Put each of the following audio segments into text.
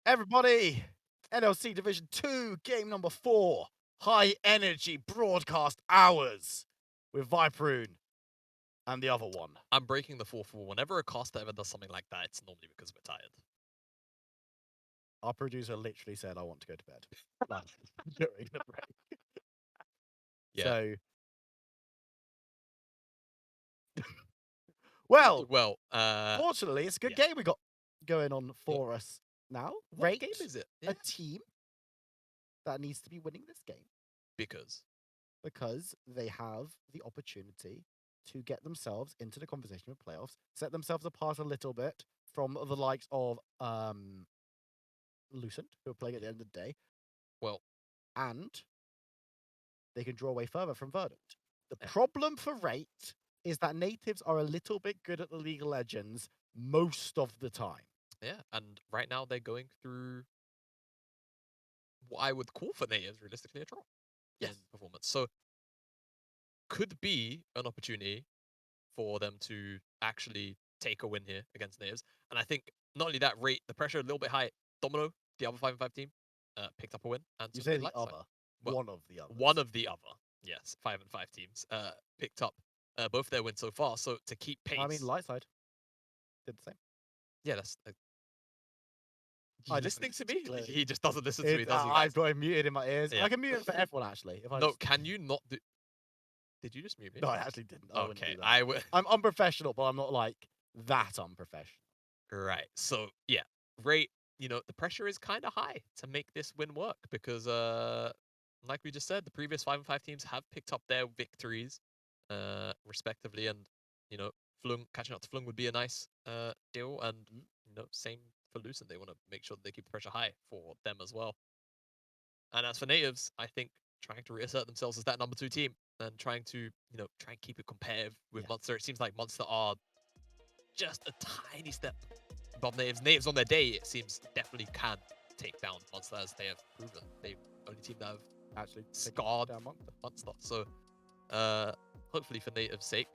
Everybody, NLC Division 2, game number 4, high energy broadcast hours with Viperoon and the other one. I'm breaking the fourth wall. Whenever a caster ever does something like that, it's normally because we're tired. Our producer literally said, I want to go to bed. Like, during the break. Yeah. So, well, fortunately, it's a good game we got going on for us now. What game is it? A team that needs to be winning this game. Because they have the opportunity to get themselves into the conversation with playoffs, set themselves apart a little bit from the likes of Lucent, who are playing at the end of the day. Well, and they can draw away further from Verdant. The problem for Rate is that Nativz are a little bit good at the League of Legends most of the time. Yeah, and right now they're going through what I would call for Nativz realistically a draw in performance. So could be an opportunity for them to actually take a win here against Nativz. And I think not only that, Rate the pressure a little bit high. Domino, the other 5-5 team, picked up a win. And you so say the other, well, one of the others. One of the other, yes, 5-5 teams picked up both their wins so far. So to keep pace. I mean, Lightside did the same. Yeah, that's. Listening to me? He just doesn't listen to me, does he? I've got him muted in my ears. Yeah. I can mute it for everyone, actually. If I no, can you not do... Did you just mute me? No, I actually didn't. Okay, I'm unprofessional, but I'm not, like, that unprofessional. Right. So, yeah. Rate, the pressure is kind of high to make this win work because, like we just said, the previous 5-5 teams have picked up their victories, respectively, and, Flung, catching up to Flung would be a nice deal, and, same for Lucent. They want to make sure that they keep the pressure high for them as well. And as for Nativz, I think trying to reassert themselves as that number 2 team and trying to, try and keep it competitive with Monster. It seems like Monster are just a tiny step above Nativz. Nativz on their day, it seems, definitely can take down Monster, as they have proven. They've only team that have actually scarred down Monster. So hopefully for Nativ's sake,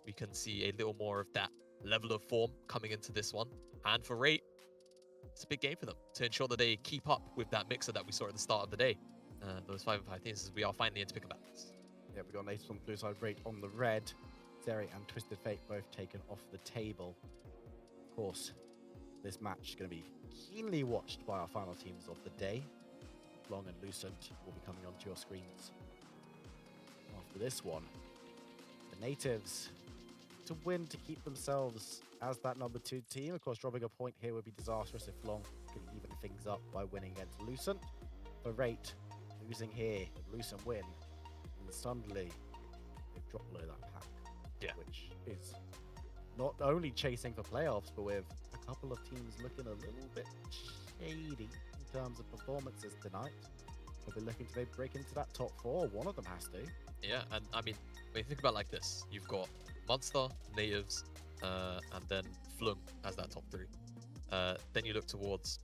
we can see a little more of that level of form coming into this one. And for Rate, it's a big game for them to ensure that they keep up with that mixer that we saw at the start of the day. Those 5-5 teams, as we are finally into pick and balance. Yeah, we got Nativz on the blue side, Rate on the red. Zeri and Twisted Fate both taken off the table. Of course, this match is going to be keenly watched by our final teams of the day. Long and Lucent will be coming onto your screens after this one. The Nativz to win to keep themselves as that number 2 team. Of course, dropping a point here would be disastrous if Long could even things up by winning against Lucent. For Rate, losing here, if Lucent win, and suddenly they've dropped below that pack. Yeah. Which is not only chasing for playoffs, but with a couple of teams looking a little bit shady in terms of performances tonight. We'll be looking to maybe break into that top 4. One of them has to. Yeah, and I mean, when you think about it like this, you've got Monster, Nativz, and then Flum as that top 3. Then you look towards,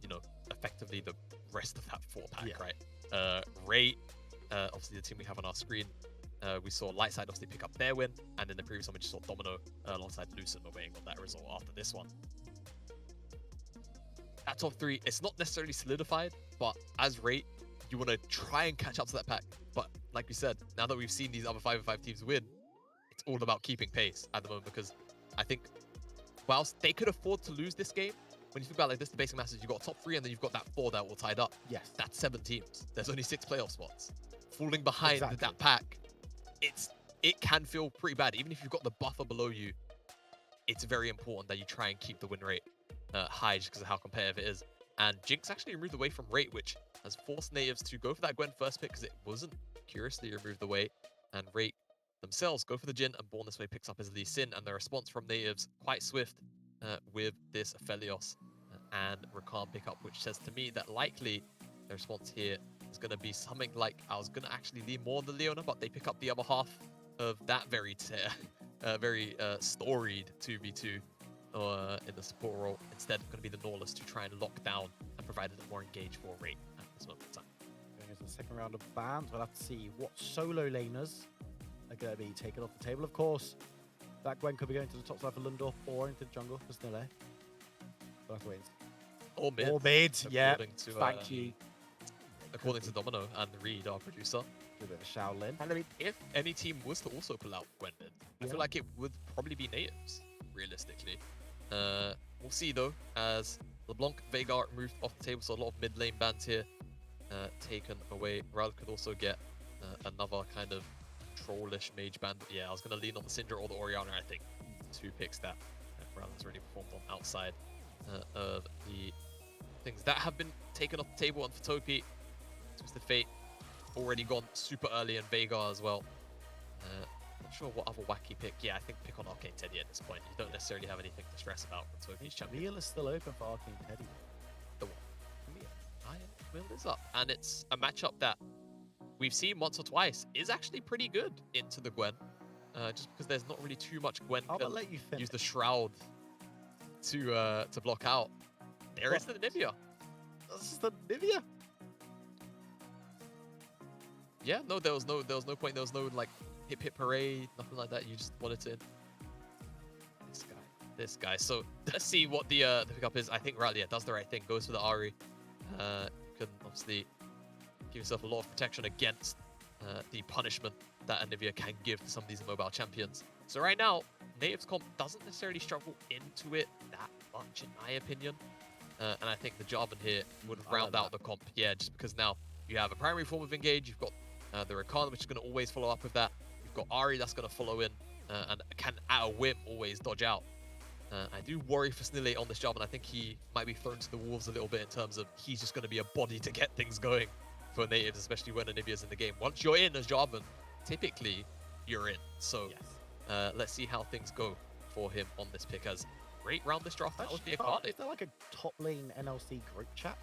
effectively the rest of that 4-pack, right? Rate, obviously the team we have on our screen. We saw Lightside obviously pick up their win, and in the previous one we just saw Domino alongside Lucent. We're waiting on that result after this one. That top 3, it's not necessarily solidified, but as Rate, you want to try and catch up to that pack. But like we said, now that we've seen these other 5-5 teams win, it's all about keeping pace at the moment, because I think whilst they could afford to lose this game, when you think about like this, the basic math is you've got a top 3 and then you've got that 4 that are all tied up. Yes. That's 7 teams. There's only 6 playoff spots. Falling behind that pack, it can feel pretty bad. Even if you've got the buffer below you, it's very important that you try and keep the win rate high just because of how competitive it is. And Jinx actually moved away from Rate, which has forced Nativz to go for that Gwen first pick because it wasn't curiously removed away. And Rate themselves go for the Jhin, and Born this way picks up his Lee Sin, and the response from Nativz quite swift with this Aphelios and Rakan pick up, which says to me that likely the response here is going to be something like, I was going to actually lean more on the Leona, but they pick up the other half of that very storied 2v2 in the support role. Instead, going to be the Norless to try and lock down and provide a little more engage for Rate at this moment in time. Going into the second round of bans, we'll have to see what solo laners are going to be taken off the table. Of course, that Gwen could be going to the top side for Lundorf or into the jungle for Snille. We'll have to wait. Or mid. Or mid, yeah. According to, Thank you. According to Domino and Reed, our producer. A bit of Shaolin. And I mean, if any team was to also pull out Gwen mid, I feel like it would probably be Nativz, realistically. We'll see though, as LeBlanc, Veigar moved off the table, so a lot of mid lane bans here taken away. Ral could also get another kind of trollish mage band. Yeah, I was going to lean on the Syndra or the Orianna, I think. 2 picks that Ral has already performed on outside of the things that have been taken off the table. And for Topi, Twisted Fate already gone super early, and Veigar as well. Not sure what other wacky pick. Yeah, I think pick on Arcane Teddy at this point. You don't necessarily have anything to stress about for Topi's champion. Wheel is still open for Arcane Teddy. The what? Wheel is up. And it's a matchup that we've seen once or twice is actually pretty good into the Gwen. Just because there's not really too much Gwen I'll let you finish. Use the Shroud to block out. There is the Nivea. This is the Nivea. Yeah, no, there was no point. There was no like hip parade, nothing like that. You just wanted to. This guy. So let's see what the pickup is. I think Riley does the right thing. Goes for the Ari. You can obviously give yourself a lot of protection against the punishment that Nivea can give to some of these mobile champions. So right now, Nativz comp doesn't necessarily struggle into it that much, in my opinion. And I think the Jarvan here would round out the comp. Yeah, just because now you have a primary form of engage. You've got the Rakan, which is going to always follow up with that. You've got Ari that's going to follow in and can, at a whim, always dodge out. I do worry for Snillate on this Jarvan. I think he might be thrown to the wolves a little bit in terms of he's just going to be a body to get things going for Nativz, especially when Anivia's in the game. Once you're in as Jarvan, typically you're in. So let's see how things go for him on this pick. As great round this draft. That would be a card. Is there like a top lane NLC group chat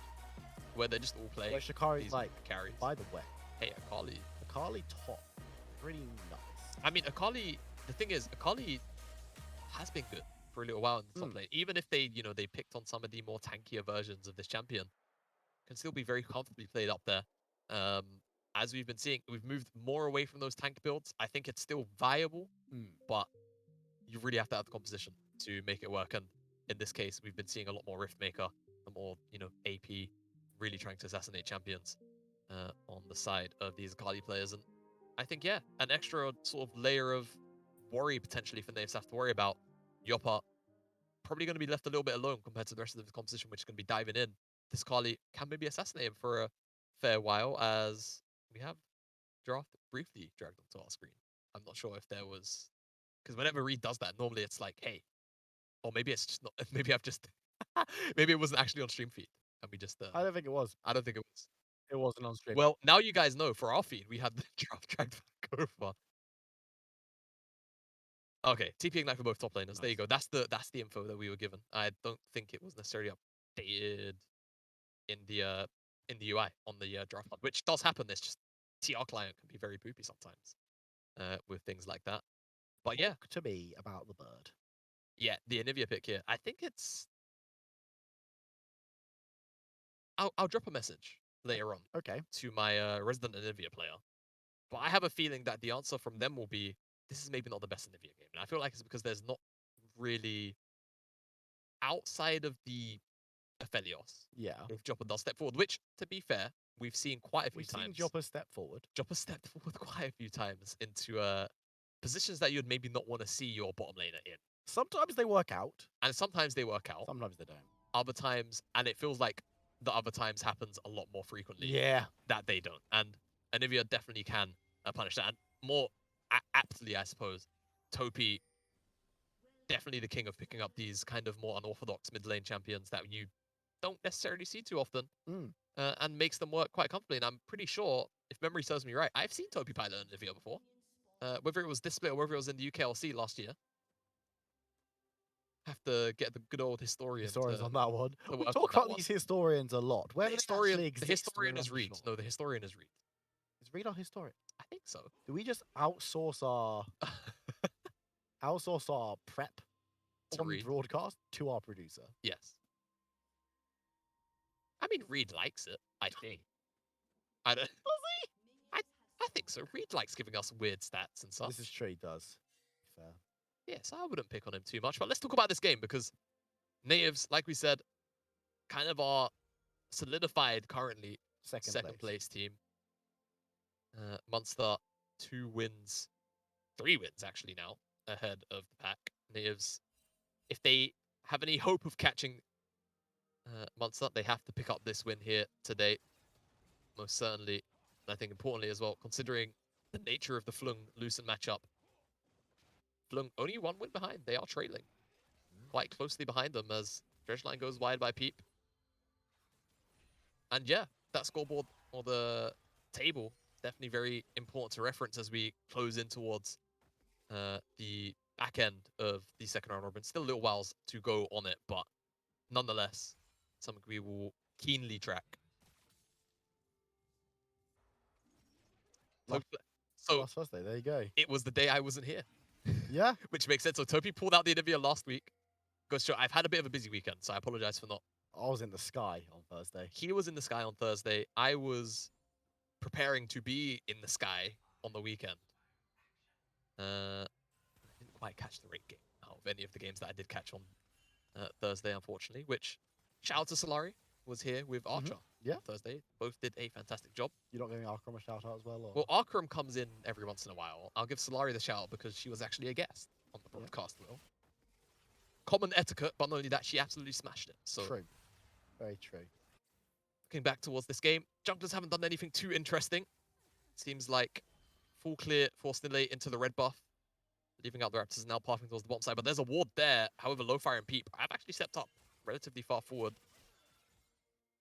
where they're just all playing? Where Shikari's like carries. By the way, hey, Akali top, pretty nice. I mean, Akali. The thing is, Akali has been good for a little while in the top lane. Even if they, they picked on some of the more tankier versions of this champion, can still be very comfortably played up there. As we've been seeing, we've moved more away from those tank builds. I think it's still viable, but you really have to have the composition to make it work. And in this case, we've been seeing a lot more Riftmaker, a more, AP, really trying to assassinate champions on the side of these Akali players. And I think, yeah, an extra sort of layer of worry potentially for Nativz have to worry about. Yoppa probably going to be left a little bit alone compared to the rest of the composition, which is going to be diving in. This Akali can maybe assassinate him for a fair while, as we have draft briefly dragged onto our screen. I'm not sure if there was, because whenever Reed does that, normally it's like, hey, or maybe it's just not. Maybe I've just, maybe it wasn't actually on stream feed, and we just. I don't think it was. I don't think it was. It wasn't on stream. Well, now you guys know. For our feed, we had the draft dragged back over. Okay, TP Ignite for both top laners. Nice. There you go. That's the info that we were given. I don't think it was necessarily updated in the UI on the draft pod, which does happen. It's just TR client can be very poopy sometimes with things like that. But yeah, talk to me about the bird. Yeah, the Anivia pick here. I think it's. I'll drop a message later on. Okay. To my resident Anivia player, but I have a feeling that the answer from them will be, this is maybe not the best Anivia game. And I feel like it's because there's not really, outside of the Aphelios. Yeah. If Joppa does step forward, which, to be fair, we've seen quite a few times. We've seen Joppa step forward. Joppa stepped forward quite a few times into positions that you'd maybe not want to see your bottom laner in. Sometimes they work out. And sometimes they work out. Sometimes they don't. Other times, and it feels like the other times happens a lot more frequently. Yeah. That they don't. And Anivia definitely can punish that. And more aptly, I suppose, Topi, definitely the king of picking up these kind of more unorthodox mid lane champions that you don't necessarily see too often, and makes them work quite comfortably. And I'm pretty sure, if memory serves me right, I've seen Topi pilot Anivia before. Whether it was this split or whether it was in the UKLC last year. Have to get the good old historians on that one. We talk about these historians a lot. Where the historian is Reed. No, the historian is Reed. Is Reed our historian? I think so. Do we just outsource our prep on broadcast to our producer? Yes. I mean, Reed likes it. I think. I don't. Does he? I think so. Reed likes giving us weird stats and stuff. This is true. He does. Fair. Yes, I wouldn't pick on him too much. But let's talk about this game, because Nativz, like we said, kind of our solidified currently Second place team. Munster 2 wins, 3 wins actually now ahead of the pack. Nativz, if they have any hope of catching Munster, they have to pick up this win here today. Most certainly. And I think importantly as well, considering the nature of the Flung-Lucent matchup, Flung only 1 win behind. They are trailing quite closely behind them as Dredgeline goes wide by Peep. And yeah, that scoreboard or the table definitely very important to reference as we close in towards the back end of the second round robin. Still a little whiles to go on it, but nonetheless, something we will keenly track. So last Thursday, there you go. it was the day I wasn't here. Yeah. Which makes sense. So Topi pulled out the interview last week. Goes to, I've had a bit of a busy weekend, so I apologize for not. I was in the sky on Thursday. He was in the sky on Thursday. I was preparing to be in the sky on the weekend. I didn't quite catch the rate game out of any of the games that I did catch on Thursday, unfortunately, which shout out to Solari, was here with Archer on Thursday. Both did a fantastic job. You're not giving Arkram a shout out as well? Or? Well, Arkram comes in every once in a while. I'll give Solari the shout out because she was actually a guest on the broadcast, Will. Common etiquette, but not only that, she absolutely smashed it. So true. Very true. Looking back towards this game, junglers haven't done anything too interesting. Seems like full clear for Snille into the red buff. Leaving out the Raptors now pathing towards the bottom side, but there's a ward there. However, Lowfire and Peep have actually stepped up relatively far forward.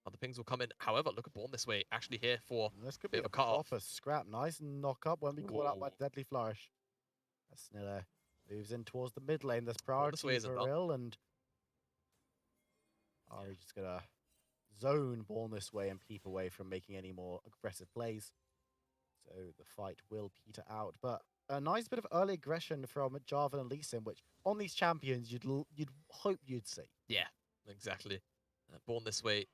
Other pings will come in. However, look at Born this way. Actually here for this could a bit be of a cut-off. proper scrap. Nice knock up. Won't be caught out by Deadly Flourish. Snille moves in towards the mid lane. There's priority for Ill, and Ari just gonna zone Born this way and Peep away from making any more aggressive plays. So the fight will peter out, but a nice bit of early aggression from Jarvan and Lee Sin, which on these champions you'd hope you'd see. Yeah, exactly. Born this way,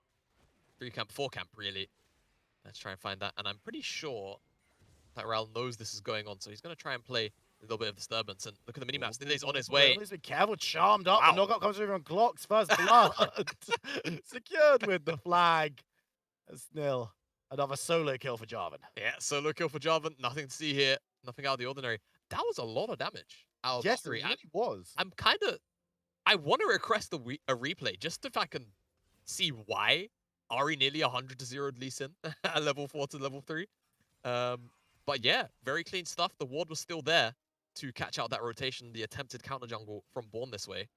3 camp, 4 camp really. Let's try and find that, and I'm pretty sure that Ral knows this is going on, so he's going to try and play a little bit of disturbance. And look at the minimap. Snille's on his way. Please be careful. Charmed up. Wow. The knockout comes through on Clocks. First blood. Secured with the flag. Snille. Another solo kill for Jarvan. Yeah, solo kill for Jarvan. Nothing to see here. Nothing out of the ordinary. That was a lot of damage. Yes, it really was. I'm kind of... I want to request a replay just if I can see why Ari nearly 100 to 0'd Lee Sin at level 4 to level 3. But yeah, very clean stuff. The ward was still there to catch out that rotation, the attempted counter jungle from Born this way.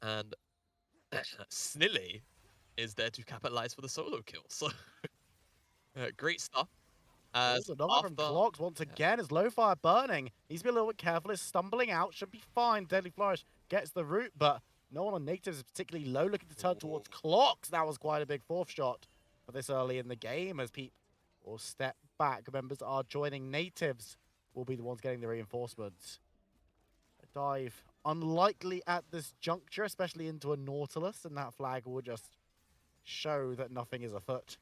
And Snille is there to capitalize for the solo kill. So great stuff. As another from Clocks once again is Lowfire burning. He's been a little bit careful. He's stumbling out. Should be fine. Deadly Flourish gets the root, but no one on Nativz is particularly low, looking to turn towards Clocks. That was quite a big 4th shot for this early in the game as Peep will step back. Members are joining. Nativz will be the ones getting the reinforcements. A dive unlikely at this juncture, especially into a Nautilus, and that flag will just show that nothing is afoot.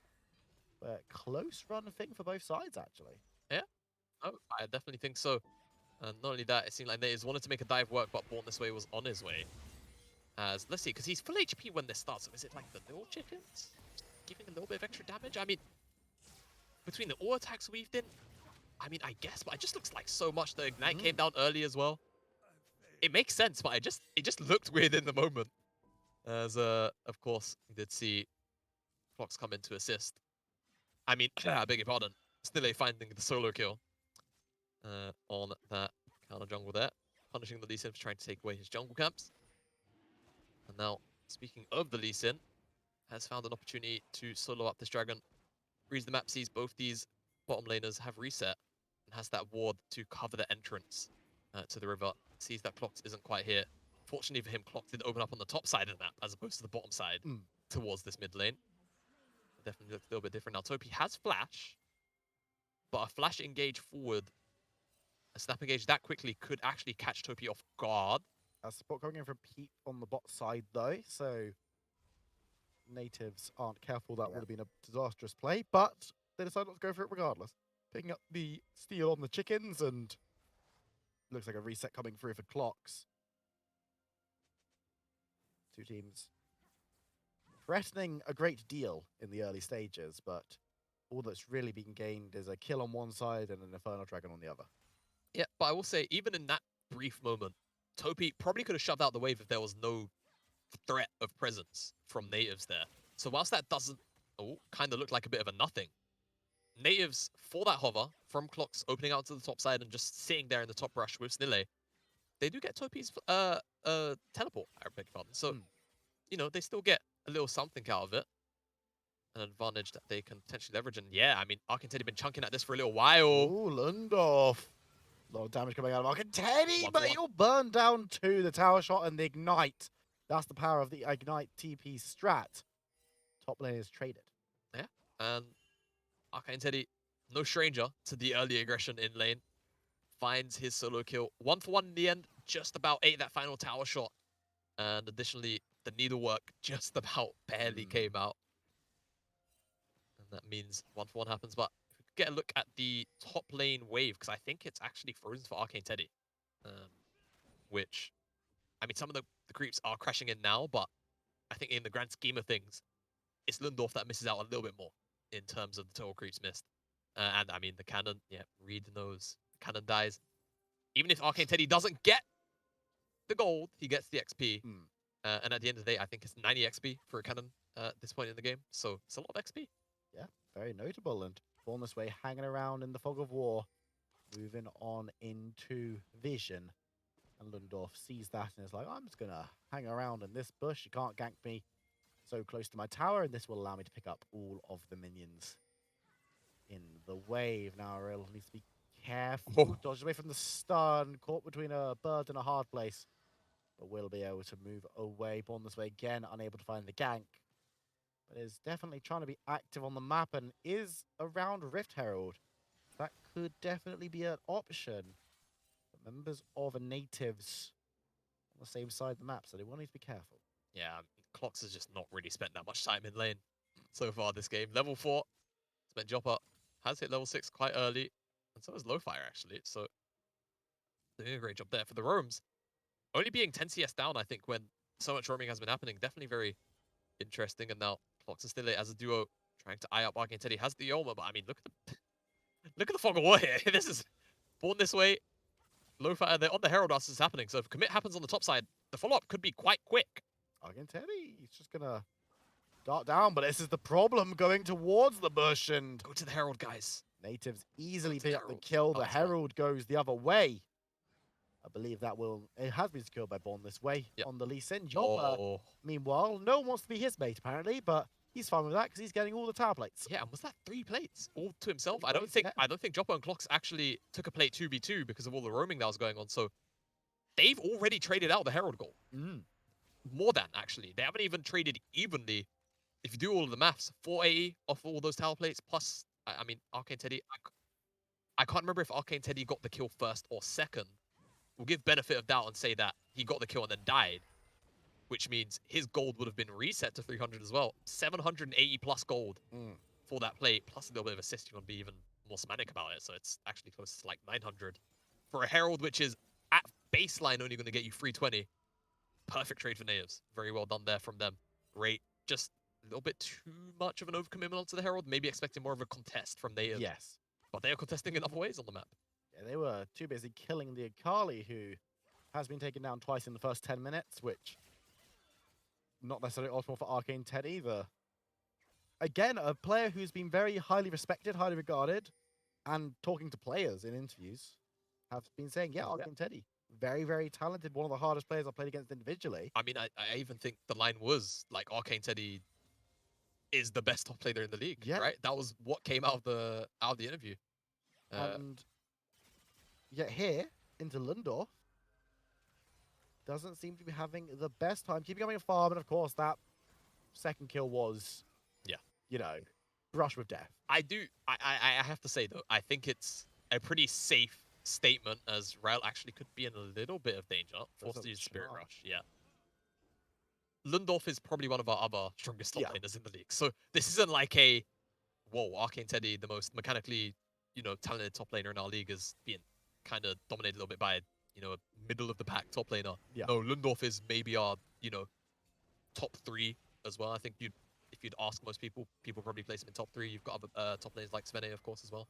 But close run thing for both sides, actually. Yeah, oh, I definitely think so. And not only that, it seemed like Nativz wanted to make a dive work, but Born this way was on his way. As let's see, because he's full HP when this starts. So is it like the little chickens giving a little bit of extra damage? I mean, between the all attacks weaved in, I mean, I guess, but it just looks like so much. The Ignite came down early as well. It makes sense, but it just looked weird in the moment. As of course, we did see Clocks come in to assist. I mean, I beg your pardon. Snille finding the solo kill on that counter jungle there, punishing the Lee Sin for trying to take away his jungle camps. And now, speaking of the Lee Sin, has found an opportunity to solo up this dragon. Reads the map, sees both these bottom laners have reset, and has that ward to cover the entrance to the river. Sees that Clocks isn't quite here. Fortunately for him, Clocks did open up on the top side of the map, as opposed to the bottom side towards this mid lane. Definitely looks a little bit different now. Topi has flash, but a flash engage forward, a snap engage that quickly could actually catch Topi off guard. A spot coming in from Peep on the bot side though, so Nativz aren't careful. That would have been a disastrous play, but they decide not to go for it regardless. Picking up the steal on the chickens, and looks like a reset coming through for Clocks. Two teams threatening a great deal in the early stages, but all that's really been gained is a kill on one side and an Infernal Dragon on the other. Yeah, but I will say, even in that brief moment, Topi probably could have shoved out the wave if there was no threat of presence from Nativz there. So whilst that doesn't kind of look like a bit of a nothing, Nativz, for that hover, from Clocks opening out to the top side and just sitting there in the top rush with Snille, they do get Topi's teleport, I beg your pardon. So, you know, they still get a little something out of it. An advantage that they can potentially leverage. And yeah, I mean, Arcantedi been chunking at this for a little while. Ooh, Lundorf. A lot of damage coming out of Arcantedi, but 1-for-1. he'll burn down to the tower shot and the ignite. That's the power of the ignite TP strat. Top lane is traded. Yeah, and Arcantedi, no stranger to the early aggression in lane, finds his solo kill. 1-for-1 in the end, just about ate that final tower shot. And additionally, the needlework just about barely came out. And that means 1-for-1 happens. But if we could get a look at the top lane wave, because I think it's actually frozen for Arcantedi. Which, I mean, some of the creeps are crashing in now, but I think in the grand scheme of things, it's Lundorf that misses out a little bit more in terms of the total creeps missed. And I mean, the cannon, yeah, Reed knows. The cannon dies. Even if Arcantedi doesn't get the gold, he gets the XP. And at the end of the day, I think it's 90 XP for a cannon at this point in the game. So it's a lot of XP. Yeah, very notable. And Born This Way hanging around in the fog of war, moving on into vision. And Lundorf sees that and is like, I'm just going to hang around in this bush. You can't gank me so close to my tower, and this will allow me to pick up all of the minions in the wave. Now, Ariel needs to be careful. Dodges away from the stun, caught between a bird and a hard place. But will be able to move away. Born This Way again, unable to find the gank. But is definitely trying to be active on the map and is around Rift Herald. That could definitely be an option. But members of a Nativz on the same side of the map, so they will need to be careful. Yeah, Clocks has just not really spent that much time in lane so far this game. Level 4, spent Joppa, has hit level 6 quite early, and so has Lowfire actually, so doing a great job there for the roams. Only being 10 CS down, I think, when so much roaming has been happening, definitely very interesting. And now Clocks and Stille as a duo trying to eye up Arcantedi has the Yoma, but I mean, look at the fog of war here. This is Born This Way. Lowfire, they're on the Herald as this is happening, so if commit happens on the top side, the follow-up could be quite quick. Arcantedi, he's just gonna dart down, but this is the problem, going towards the bush, and Go to the Herald, guys. Nativz easily pick up the kill. The Herald goes the other way. I believe that it has been secured by Born This Way on the Lee Sin. Joppa, meanwhile, no one wants to be his mate apparently, but he's fine with that because he's getting all the tower plates. Yeah, and was that 3 plates all to himself? I don't think Joppa and Clocks actually took a plate 2v2 because of all the roaming that was going on. So they've already traded out the Herald goal. More than, actually. They haven't even traded evenly. If you do all of the maths, 480 off all those tower plates, plus, I mean, Arcantedi, I can't remember if Arcantedi got the kill first or second. We'll give benefit of doubt and say that he got the kill and then died, which means his gold would have been reset to 300 as well. 780 plus gold for that plate, plus a little bit of assist. You want to be even more semantic about it, so it's actually close to like 900. For a Herald, which is at baseline only going to get you 320. Perfect trade for Nativz. Very well done there from them. Great. Just a little bit too much of an overcommitment onto the Herald. Maybe expecting more of a contest from Nativz. Yes. But they are contesting in other ways on the map. Yeah, they were too busy killing the Akali, who has been taken down twice in the first 10 minutes, which not necessarily optimal for Arcantedi either. Again, a player who's been very highly respected, highly regarded, and talking to players in interviews have been saying, yeah, Arcantedi, very, very talented, one of the hardest players I've played against individually. I mean, I even think the line was, like, Arcantedi is the best top player in the league, right? That was what came out of the interview. And yet here, into Lundorf, doesn't seem to be having the best time. Keeping going farm, and of course, that second kill was, you know, brush with death. I have to say, though, I think it's a pretty safe statement, as Rael actually could be in a little bit of danger. Forced to use Spirit Rush, Lundorf is probably one of our other strongest top laners in the league. So this isn't like a, whoa, Arcantedi, the most mechanically, talented top laner in our league, is being kind of dominated a little bit by, a middle of the pack top laner. No, Lundorf is maybe our, top 3 as well. I think if you'd ask most people, people probably place him in top 3. You've got other top lanes like Svene, of course, as well,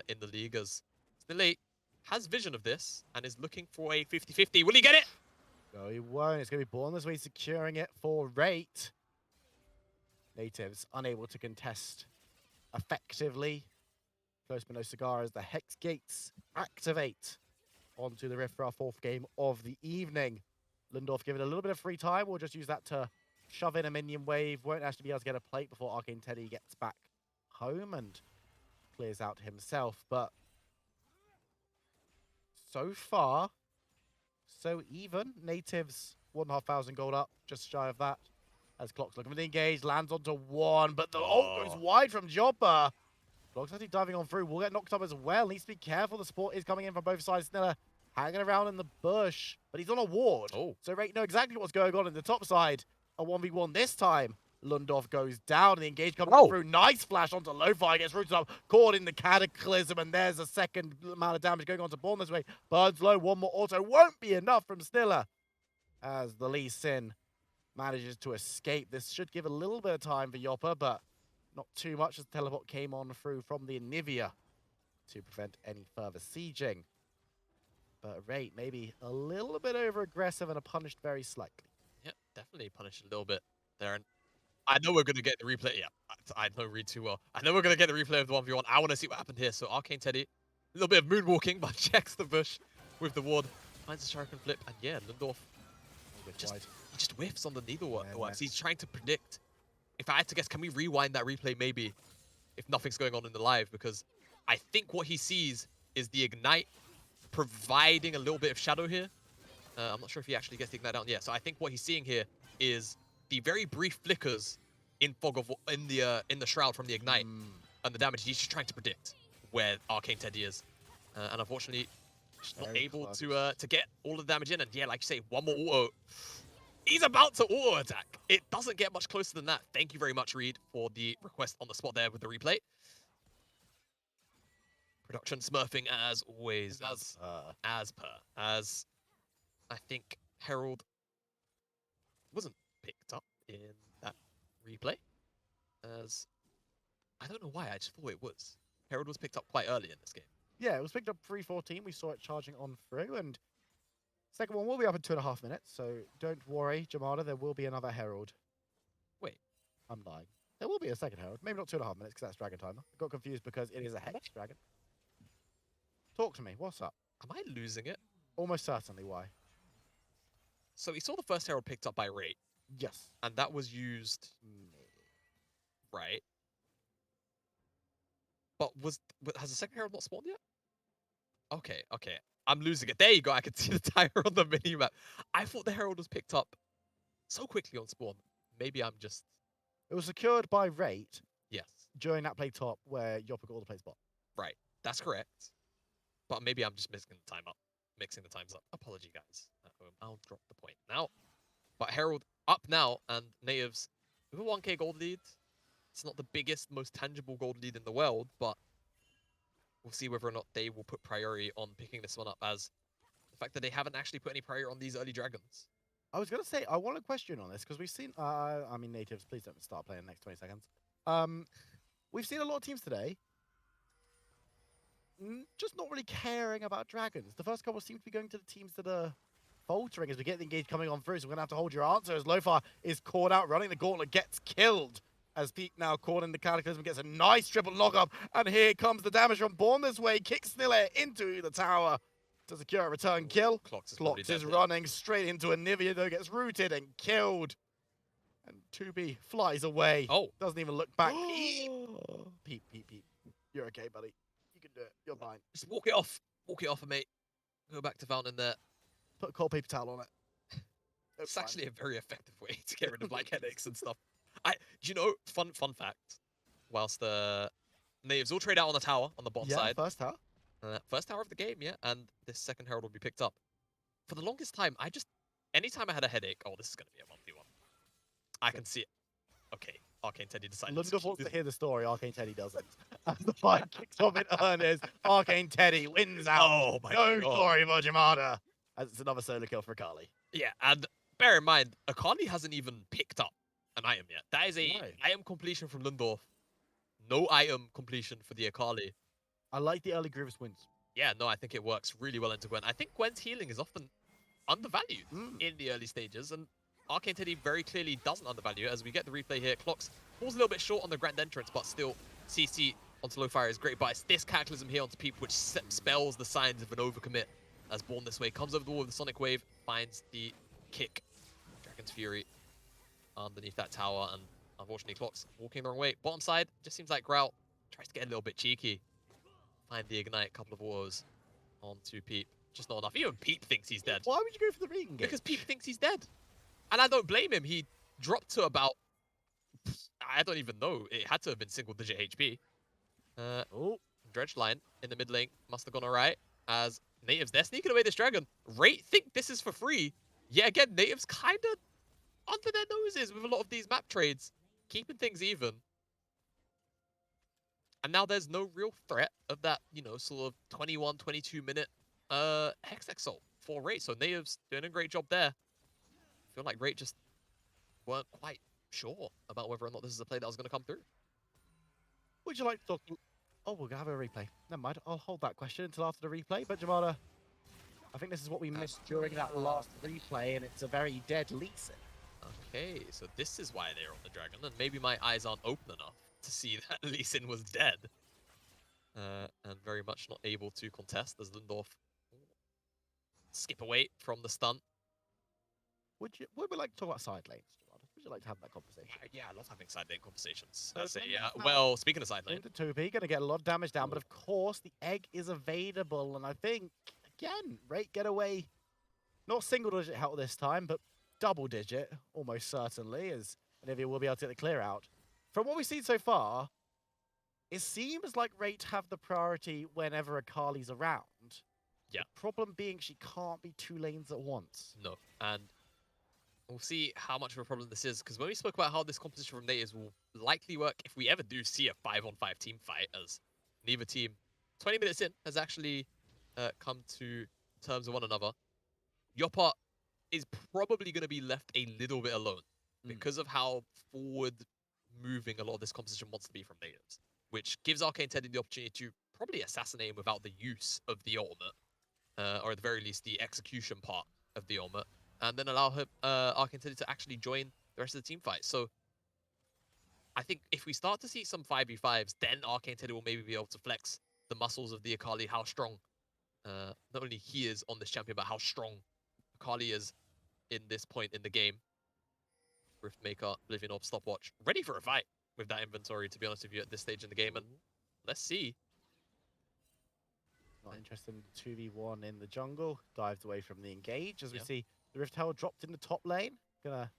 in the league, as Snille has vision of this and is looking for a 50-50. Will he get it? No, he won't. It's going to be Born this way, securing it for Rate. Nativz unable to contest effectively. Close but no cigar as the Hex Gates activate onto the Rift for our 4th game of the evening. Lundorf given a little bit of free time. We'll just use that to shove in a minion wave. Won't actually be able to get a plate before Arcane Teddy gets back home and clears out himself. But so far, so even. Nativz 1,500 gold up, just shy of that. As Clock's looking for the engage, lands onto 1, but the ult goes wide from Jobber. Clock's actually diving on through, will get knocked up as well. Needs to be careful, the support is coming in from both sides. Sniller hanging around in the bush, but he's on a ward. So Rate know exactly what's going on in the top side. A 1v1 this time. Lundorf goes down, and the engage comes through. Nice flash onto Lo-Fi, gets rooted up, caught in the Cataclysm, and there's a second amount of damage going on to Born this way. Birds low, one more auto, won't be enough from Sniller. As the Lee Sin manages to escape. This should give a little bit of time for Yopper, but not too much as the teleport came on through from the Anivia to prevent any further sieging. But Rate maybe a little bit over-aggressive and are punished very slightly. Yep, definitely punished a little bit there. And I know we're going to get the replay. Yeah, I know Reed too well. I know we're going to get the replay of the 1v1. I want to see what happened here. So Arcane Teddy, a little bit of moonwalking, but checks the bush with the ward. Finds a Shuriken flip, and yeah, Lundorf he just whiffs on the needlework. He's trying to predict. If I had to guess, can we rewind that replay maybe if nothing's going on in the live? Because I think what he sees is the Ignite providing a little bit of shadow here. I'm not sure if he actually gets the Ignite down. Yeah, so I think what he's seeing here is the very brief flickers in the Shroud from the Ignite and the damage. He's just trying to predict where Arcane Teddy is. And unfortunately, just not able to get all the damage in. And yeah, like you say, one more auto. He's about to auto attack. It doesn't get much closer than that. Thank you very much, Reed, for the request on the spot there with the replay. Production smurfing as always, as I think Herald wasn't picked up in that replay. As I don't know why, I just thought it was. Herald was picked up quite early in this game. Yeah, it was picked up 3:14. We saw it charging on through, and second one will be up in 2.5 minutes, so don't worry, Jamada, there will be another Herald. Wait. I'm lying. There will be a second Herald. Maybe not 2.5 minutes, because that's Dragon Timer. I got confused because it is a Hex Dragon. Talk to me. What's up? Am I losing it? Almost certainly. Why? So we saw the first Herald picked up by Rate. Yes. And that was used... Right. But has the second Herald not spawned yet? Okay. I'm losing it. There you go. I can see the timer on the minimap. I thought the Herald was picked up so quickly on spawn. Maybe I'm just... It was secured by Rate. Yes. During that play top where Yoppa got all the play spot. Right. That's correct. But maybe I'm just mixing the times up. Apology, guys. At home. I'll drop the point now. But Herald up now, and Nativz with a 1k gold lead. It's not the biggest, most tangible gold lead in the world, but we'll see whether or not they will put priority on picking this one up, as the fact that they haven't actually put any priority on these early dragons. I was going to say, I want a question on this, because we've seen, I mean, Nativz, please don't start playing in the next 20 seconds. We've seen a lot of teams today just not really caring about dragons. The first couple seem to be going to the teams that are faltering as we get the engage coming on through, so we're going to have to hold your answer as Lo-Fi is caught out running the gauntlet, gets killed. As Pete now caught in the Cataclysm, gets a nice triple knock-up, and here comes the damage from Born this way, kicks Sniller into the tower to secure a return kill. Clocks is running straight into Anivia, though, gets rooted and killed. And 2B flies away. Doesn't even look back. Pete. You're okay, buddy. You can do it. You're fine. Just walk it off. Walk it off, mate. Go back to Fountain there. Put a cold paper towel on it. It's actually a very effective way to get rid of like headaches and stuff. Do you know, fun fact, whilst the Nativz will trade out on the tower on the bottom side. First tower. First tower of the game, yeah, and this second Herald will be picked up. For the longest time, anytime I had a headache, this is going to be a 1v1. I can see it. Okay, Arcane Teddy decided Lundorf wants to hear the story, Arcane Teddy doesn't. As the fight kicks off in earnest, Arcane Teddy wins out. Oh my god. No glory for Jamada. As it's another solo kill for Akali. Yeah, and bear in mind, Akali hasn't even picked up an an item yet. That is a No. item completion from Lundorf. No item completion for the Akali. I like the early Grievous wins. Yeah, no, I think it works really well into Gwen. I think Gwen's healing is often undervalued Mm. in the early stages, and Arcane Teddy very clearly doesn't undervalue it as we get the replay here. Clocks falls a little bit short on the Grand Entrance, but still CC onto low fire is great. But it's this Cataclysm here onto Peep which spells the signs of an overcommit as Born This Way comes over the wall with the Sonic Wave, finds the kick. Dragon's Fury underneath that tower, and unfortunately Clocks walking the wrong way. Bottom side, just seems like Grout tries to get a little bit cheeky. Find the Ignite, couple of autos onto Peep. Just not enough. Even Peep thinks he's dead. Why would you go for the Regan game? Because Peep thinks he's dead. And I don't blame him. He dropped to about, I don't even know. It had to have been single-digit HP. Oh, Dredge line in the mid lane must have gone all right. As Nativz, they're sneaking away this dragon. Rate think this is for free. Yeah, again, Nativz kind of under their noses with a lot of these map trades, keeping things even. And now there's no real threat of that, you know, sort of 21, 22-minute Hex Exalt for Rate. So Nativz doing a great job there. I feel like Rate just weren't quite sure about whether or not this is a play that was going to come through. would you like to talk? Oh, we're gonna have a replay. Never mind. I'll hold that question until after the replay. But Jamada, I think this is what we missed during that last replay, and it's a very dead Lee Sin. Okay, so this is why they're on the dragon, and maybe my eyes aren't open enough to see that Lee Sin was dead. And very much not able to contest as Lundorf skip away from the stun. Would we like to talk about side lanes, Jamada? Would you like to have that conversation? Yeah, I love having side lane conversations. So That's it, then yeah. now- Well, speaking of side lane, Into 2P, gonna get a lot of damage down, but of course the egg is evadable, and I think again, Rate get away, not single-digit help this time, but double-digit, almost certainly, as Olivia will be able to get the clear out. From what we've seen so far, it seems like Rate have the priority whenever Akali's around. Yeah. The problem being she can't be two lanes at once. no. And we'll see how much of a problem this is, because when we spoke about how this composition from Nativz will likely work if we ever do see a 5-on-5 team fight, as neither team, 20 minutes in, has actually come to terms with one another, your part is probably going to be left a little bit alone because of how forward-moving a lot of this composition wants to be from Nativz, which gives Arcane Teddy the opportunity to probably assassinate him without the use of the ultimate, or at the very least the execution part of the ultimate, and then allow him, Arcane Teddy to actually join the rest of the team fight. So I think if we start to see some 5v5s, then Arcane Teddy will maybe be able to flex the muscles of the Akali, how strong not only he is on this champion, but how strong Akali is in this point in the game. Riftmaker, Oblivion Orb, Stopwatch, ready for a fight with that inventory, to be honest with you, at this stage in the game. And let's see. Not interested in the 2v1 in the jungle. Dived away from the engage as we Yeah. see the Rift Herald dropped in the top lane. Gonna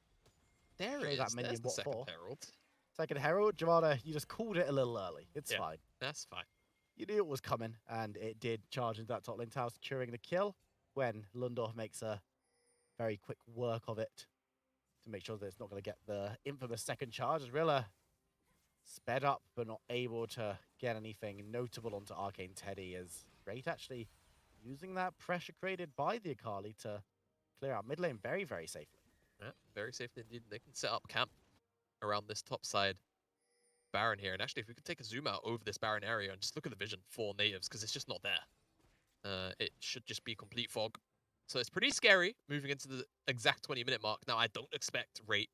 There show it that is. minion There's the what second for. Herald. Second Herald, Jamada, you just called it a little early. It's Yeah. fine. That's fine. You knew it was coming, and it did charge into that top lane tower, securing the kill when Lundorf makes a very quick work of it to make sure that it's not going to get the infamous second charge, as Rilla sped up but not able to get anything notable onto Arcane Teddy, as Rate actually using that pressure created by the Akali to clear out mid lane very, very safely. Yeah, very safely indeed. They can set up camp around this top side Baron here. And actually, if we could take a zoom out over this Baron area and just look at the vision for Nativz, because it's just not there. It should just be complete fog. So it's pretty scary moving into the exact 20-minute mark. Now, I don't expect Rate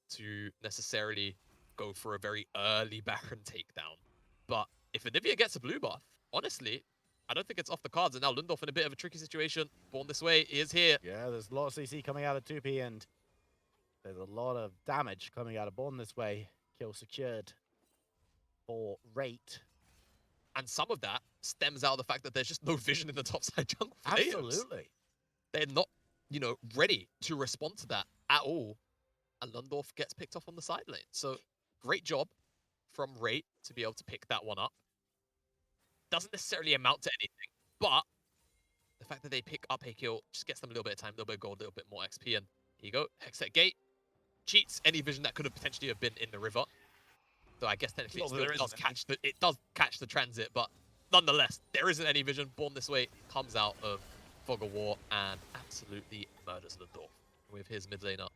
to necessarily go for a very early Baron takedown. But if Olivia gets a blue buff, honestly, I don't think it's off the cards. And now Lundorf in a bit of a tricky situation. Born This Way is here. Yeah, there's a lot of CC coming out of 2P, and there's a lot of damage coming out of Born This Way. Kill secured for Rate. And some of that stems out of the fact that there's just no vision in the topside jungle for Nativz. Absolutely. They're not, ready to respond to that at all. And Lundorf gets picked off on the side lane. So great job from Rate to be able to pick that one up. Doesn't necessarily amount to anything, but the fact that they pick up a kill just gets them a little bit of time, a little bit of gold, a little bit more XP. And here you go, Hexet Gate cheats any vision that could have potentially have been in the river. Though I guess technically it does catch the transit, but nonetheless, there isn't any vision. Born This Way comes out of Fog of War and absolutely murders Lundorf with his mid laner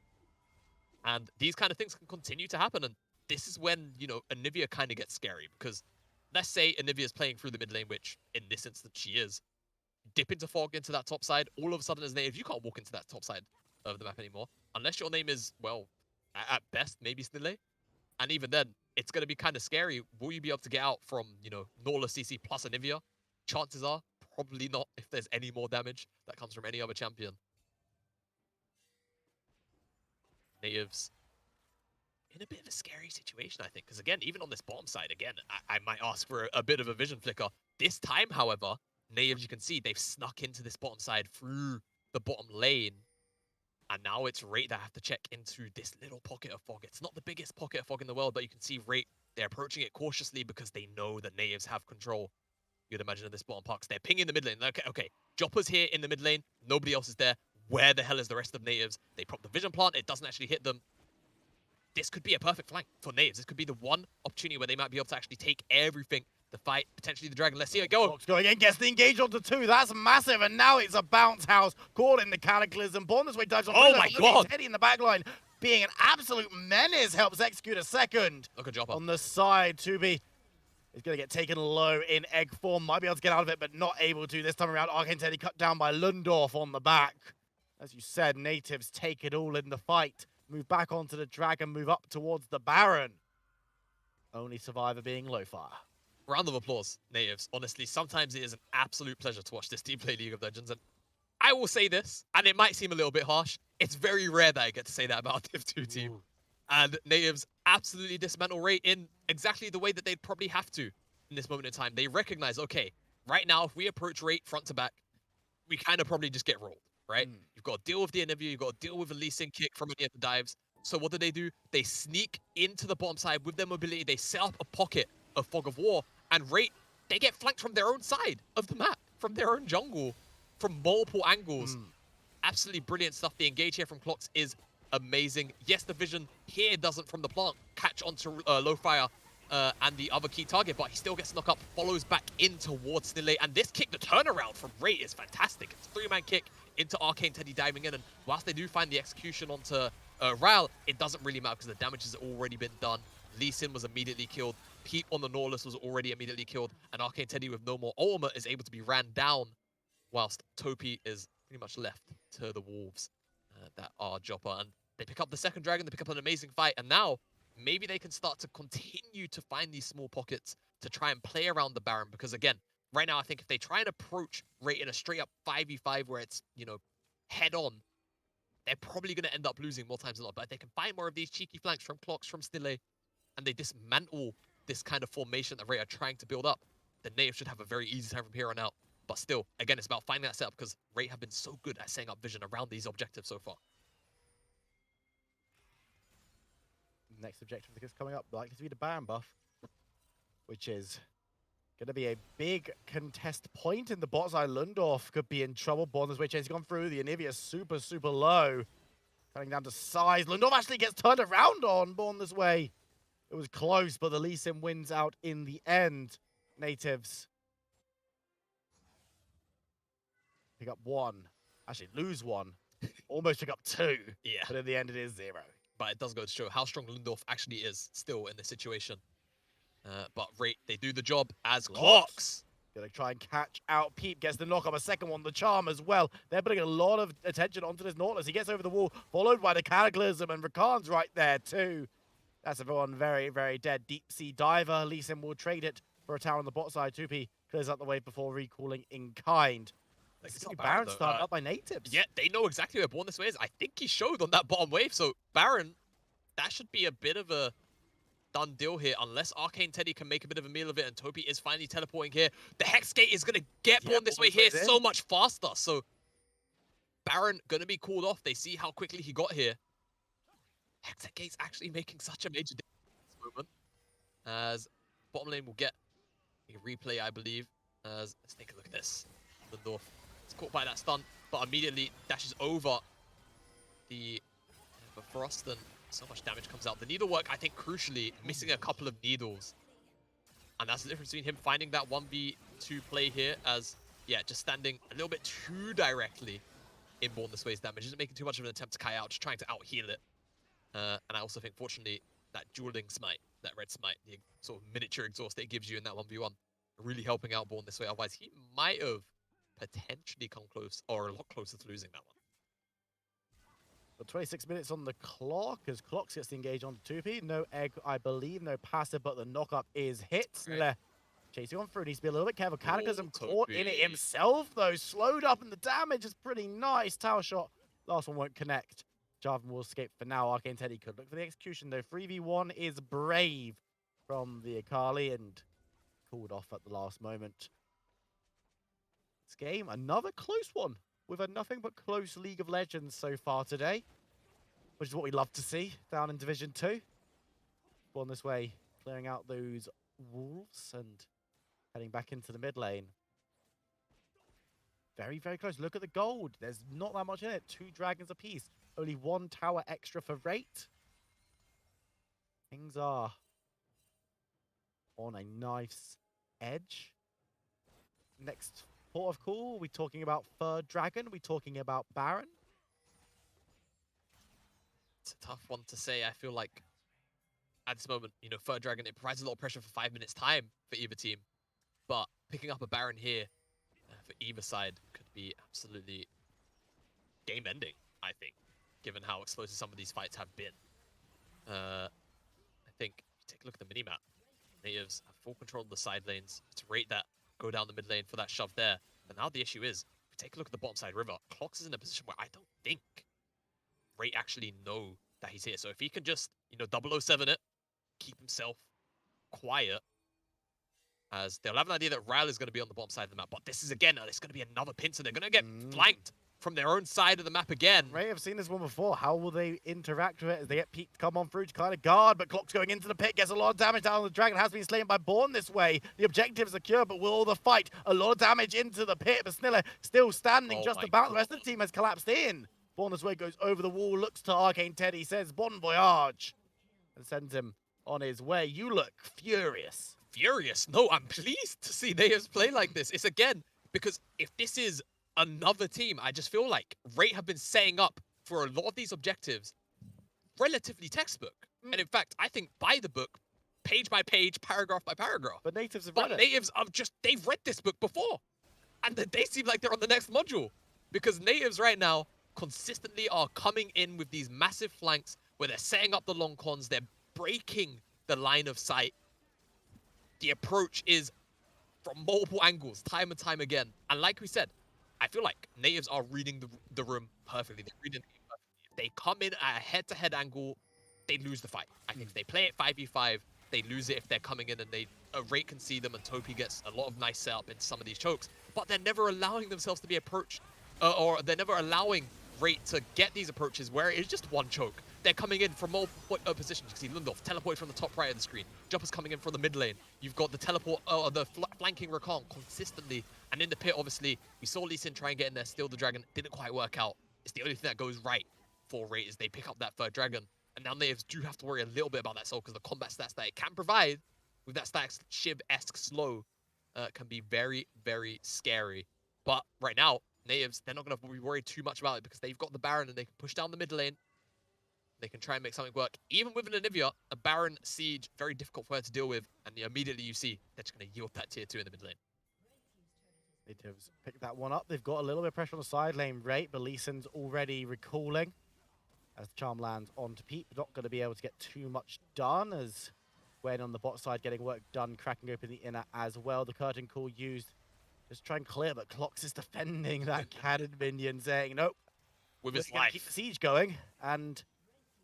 And these kind of things can continue to happen. And this is when, you know, Anivia kind of gets scary because let's say Anivia is playing through the mid lane, which in this instance she is. Dip into Fog into that top side. All of a sudden as Native, you can't walk into that top side of the map anymore. Unless your name is, well, at best, maybe Snille. And even then, it's going to be kind of scary. Will you be able to get out from, you know, Norla CC plus Anivia? Chances are, probably not if there's any more damage that comes from any other champion. Nativz in a bit of a scary situation, I think. Because again, even on this bottom side, again, I might ask for a bit of a vision flicker. This time, however, Nativz, you can see, they've snuck into this bottom side through the bottom lane. And now it's Rate that have to check into this little pocket of fog. It's not the biggest pocket of fog in the world, but you can see Rate, they're approaching it cautiously because they know that Nativz have control. You'd imagine in this bottom parks. They're pinging the mid lane. Okay. Jopper's here in the mid lane. Nobody else is there. Where the hell is the rest of Nativz? They prop the vision plant. It doesn't actually hit them. This could be a perfect flank for Nativz. This could be the one opportunity where they might be able to actually take everything. The fight, potentially the dragon. Let's see it go. Fox going in, gets the engage onto 2. That's massive. And now it's a bounce house caught in the cataclysm. Born this way dives on. Oh my god. Teddy in the back line being an absolute menace helps execute a second. Look at Jopper. On the side, Tubi is going to get taken low in egg form. Might be able to get out of it, but not able to this time around. Arcane Teddy cut down by Lundorf on the back. As you said, Nativz take it all in the fight. Move back onto the dragon, move up towards the Baron. Only survivor being Lowfire. Round of applause, Nativz. Honestly, sometimes it is an absolute pleasure to watch this team play League of Legends. And I will say this, and it might seem a little bit harsh. It's very rare that I get to say that about a Div 2 team. Ooh. And Nativz absolutely dismantle Rate in exactly the way that they'd probably have to in this moment in time. They recognize, okay, right now, if we approach Rate front to back, we kind of probably just get rolled, right? You've got to deal with the Anivia, you've got to deal with a Lee Sin kick from any of the dives. So what do? They sneak into the bottom side with their mobility. They set up a pocket of Fog of War, and Rate, they get flanked from their own side of the map, from their own jungle, from multiple angles. Absolutely brilliant stuff. The engage here from Clocks is amazing. Yes, the vision here doesn't, from the plant, catch onto Lowfire and the other key target, but he still gets knocked up, follows back in towards Snille, and this kick, the turnaround from Rate is fantastic. It's a 3-man kick into Arcane Teddy diving in, and whilst they do find the execution onto Ral, it doesn't really matter because the damage has already been done. Lee Sin was immediately killed. Pete on the Nautilus was already immediately killed, and Arcane Teddy with no more ultimate is able to be ran down, whilst Topi is pretty much left to the Wolves that are Jopper. And they pick up the second dragon, they pick up an amazing fight, and now maybe they can start to continue to find these small pockets to try and play around the Baron, because again, right now I think if they try and approach Rate in a straight up 5v5 where it's, you know, head on, they're probably going to end up losing more times than not. But if they can find more of these cheeky flanks from Clocks, from Snille, and they dismantle this kind of formation that Rate are trying to build up, then Native should have a very easy time from here on out. But still, again, it's about finding that setup because Rate have been so good at setting up vision around these objectives so far. Next objective that's coming up, likely to be the Baron buff, which is going to be a big contest point in the bot side. Lundorf could be in trouble. Born this way, Chase gone through. The Anivia super, super low. Cutting down to size. Lundorf actually gets turned around on. Born this way. It was close, but the Lee Sin wins out in the end. Nativz pick up 1. Actually, lose 1. Almost pick up 2. Yeah. But in the end, it is 0. But it does go to show how strong Lundorf actually is still in this situation. But Rate, they do the job as Clocks. Gonna try and catch out Peep, gets the knock on a second one, the charm as well. They're putting a lot of attention onto this Nautilus. He gets over the wall, followed by the Cataclysm, and Rakan's right there too. That's everyone very, very dead. Deep Sea Diver, Lee Sin will trade it for a tower on the bot side. Tupi clears out the way before recalling in kind. This is Baron started up by Nativz. Yeah, they know exactly where Born This Way is. I think he showed on that bottom wave, so Baron, that should be a bit of a done deal here, unless Arcane Teddy can make a bit of a meal of it, and Topi is finally teleporting here. The Hex Gate is going to get Born This Way here so much faster, so Baron going to be called off. They see how quickly he got here. Hex Gate's actually making such a major difference at this moment, as bottom lane will get a replay, I believe, as, let's take a look at this. Lundorf is caught by that stun, but immediately dashes over the Frost, and so much damage comes out. The needlework, I think, crucially, missing a couple of needles. And that's the difference between him finding that 1v2 play here as, yeah, just standing a little bit too directly in Born This Way's damage. Isn't making too much of an attempt to Kai out, just trying to out-heal it. And I also think, fortunately, that dueling smite, that red smite, the sort of miniature exhaust that it gives you in that 1v1, really helping out Born this way. Otherwise, he might have potentially come close or a lot closer to losing that one. Got 26 minutes on the clock as Clocks gets the engage on 2P. No egg, I believe, no passive, but the knock-up is hit. Sniller chasing on through, needs to be a little bit careful. Cataclysm caught in it himself, though. Slowed up, and the damage is pretty nice. Tower shot, last one won't connect. Jarvan will escape for now. Arcane Teddy could look for the execution, though. 3v1 is Brave from the Akali, and called off at the last moment. This game, another close one, with a nothing but close League of Legends so far today, which is what we love to see down in Division 2. On this way, clearing out those wolves and heading back into the mid lane. Very, very close. Look at the gold. There's not that much in it. 2 dragons apiece. Only 1 tower extra for rate. Things are on a knife's edge. Next port of call, are we talking about third dragon? Are we talking about Baron? It's a tough one to say. I feel like at this moment, you know, third dragon, it provides a lot of pressure for 5 minutes time for either team. But picking up a Baron here for either side could be absolutely game-ending, I think, given how explosive some of these fights have been. I think if you take a look at the minimap, Nativz have full control of the side lanes. It's rate that go down the mid lane for that shove there. But now the issue is, if you take a look at the bottom side river, Clocks is in a position where I don't think Rate actually know that he's here. So if he can just, you know, 007 it, keep himself quiet, as they'll have an idea that Ryle is going to be on the bottom side of the map. But this is, again, it's going to be another pincer. They're going to get flanked from their own side of the map again. Ray have seen this one before. How will they interact with it as they get peeked, come on through to kind of guard, but Clock's going into the pit, gets a lot of damage down on the dragon, has been slain by Born this way. The objective's secure, but will the fight? A lot of damage into the pit, but Sniller still standing just about. The rest of the team has collapsed in. Born this way goes over the wall, looks to Arcane Teddy, says bon voyage, and sends him on his way. You look furious. Furious? No, I'm pleased to see Nativz play like this. It's again, because if this is another team, I just feel like Rate have been setting up for a lot of these objectives relatively textbook. And in fact, I think by the book, page by page, paragraph by paragraph. But Nativz have read it. Nativz are just, they've read this book before. And they seem like they're on the next module. Because Nativz right now consistently are coming in with these massive flanks where they're setting up the long cons, they're breaking the line of sight. The approach is from multiple angles, time and time again. And like we said, I feel like Nativz are reading the room perfectly. They're reading the game perfectly. If they come in at a head-to-head angle, they lose the fight. I think if they play it 5v5, they lose it if they're coming in and Rate can see them and Topi gets a lot of nice setup into some of these chokes. But they're never allowing themselves to be approached, or they're never allowing Rate to get these approaches where it is just one choke. They're coming in from multiple positions. You can see Lundolf teleport from the top right of the screen. Jumper's coming in from the mid lane. You've got the teleport, the flanking Rakan consistently. And in the pit, obviously, we saw Lee Sin try and get in there, steal the dragon. Didn't quite work out. It's the only thing that goes right for Rate is they pick up that third dragon. And now Nativz do have to worry a little bit about that soul because the combat stats that it can provide with that stack Shiv-esque slow can be very, very scary. But right now, Nativz, they're not going to be worried too much about it because they've got the Baron and they can push down the mid lane. They can try and make something work. Even with an Anivia, a Baron siege, very difficult for her to deal with. And immediately you see they're just going to yield that tier 2 in the mid lane. Nativz pick that one up. They've got a little bit of pressure on the side lane rate, but Lee Sin's already recalling as the charm lands onto Pete. Not going to be able to get too much done as Gwen on the bot side getting work done, cracking open the inner as well. The curtain call used. Just try and clear, but Clocks is defending that cannon minion, saying, nope. With his life. Keep the siege going, and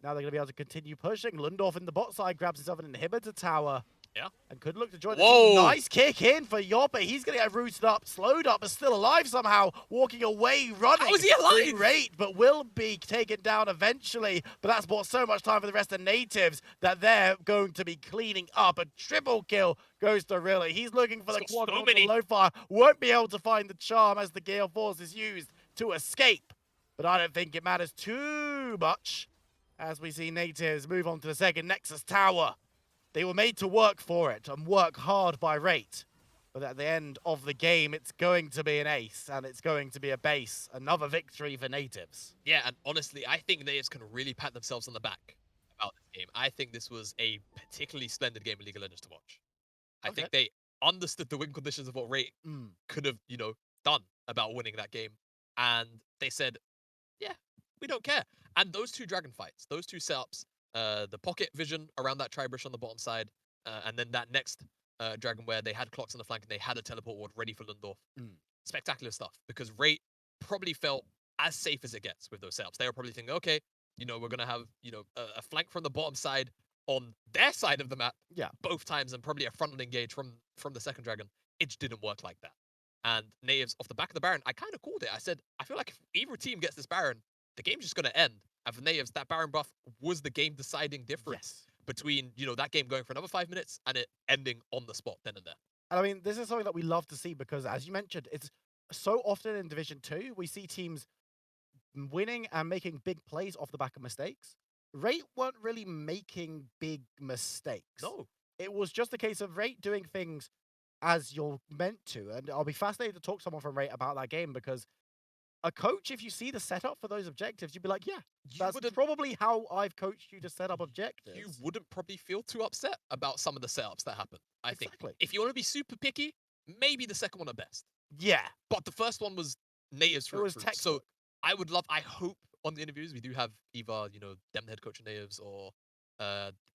now they're going to be able to continue pushing. Lundorf in the bot side grabs himself an inhibitor tower. Yeah. And could look to join the team. Nice kick in for Yoppa. He's going to get rooted up, slowed up, but still alive somehow. Walking away, running. How is he alive? Rate, but will be taken down eventually. But that's bought so much time for the rest of Nativz that they're going to be cleaning up. A triple kill goes to Riley. He's looking for the quad on the low fire. Won't be able to find the charm as the Gale Force is used to escape. But I don't think it matters too much as we see Nativz move on to the second Nexus Tower. They were made to work for it and work hard by Rate. But at the end of the game, it's going to be an ace and it's going to be a base. Another victory for Nativz. Yeah, and honestly, I think Nativz can really pat themselves on the back about this game. I think this was a particularly splendid game of League of Legends to watch. I Okay. think they understood the win conditions of what Rate Mm. could have, done about winning that game. And they said, yeah, we don't care. And those two dragon fights, those two setups, the pocket vision around that Tribush on the bottom side, and then that next dragon where they had clocks on the flank and they had a teleport ward ready for Lundorf. Mm. Spectacular stuff because Rate probably felt as safe as it gets with those setups. They were probably thinking, okay, we're going to have, a flank from the bottom side on their side of the map Yeah. both times and probably a frontal engage from the second dragon. It just didn't work like that. And Nativz off the back of the Baron, I kind of called it. I said, I feel like if either team gets this Baron, the game's just going to end. And for Nativz, that Baron buff was the game deciding difference between, that game going for another 5 minutes and it ending on the spot then and there. And I mean, this is something that we love to see because, as you mentioned, it's so often in Division 2, we see teams winning and making big plays off the back of mistakes. Rate weren't really making big mistakes. No. It was just a case of Rate doing things as you're meant to. And I'll be fascinated to talk to someone from Rate about that game because a coach, if you see the setup for those objectives, you'd be like, yeah, that's probably how I've coached you to set up objectives. You wouldn't probably feel too upset about some of the setups that happen, I think. Exactly. If you want to be super picky, maybe the second one at best. Yeah. But the first one was Nativz. It was So textbook. I hope on the interviews we do have either, them the head coach of Nativz or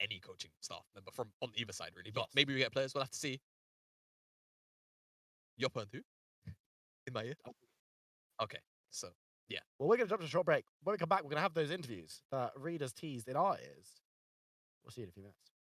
any coaching staff member from on either side, really. But maybe we get players, we'll have to see. Yoppa and who? In my ear? Okay, so, yeah. Well, we're going to jump to a short break. When we come back, we're going to have those interviews that Reed has teased in our ears. We'll see you in a few minutes.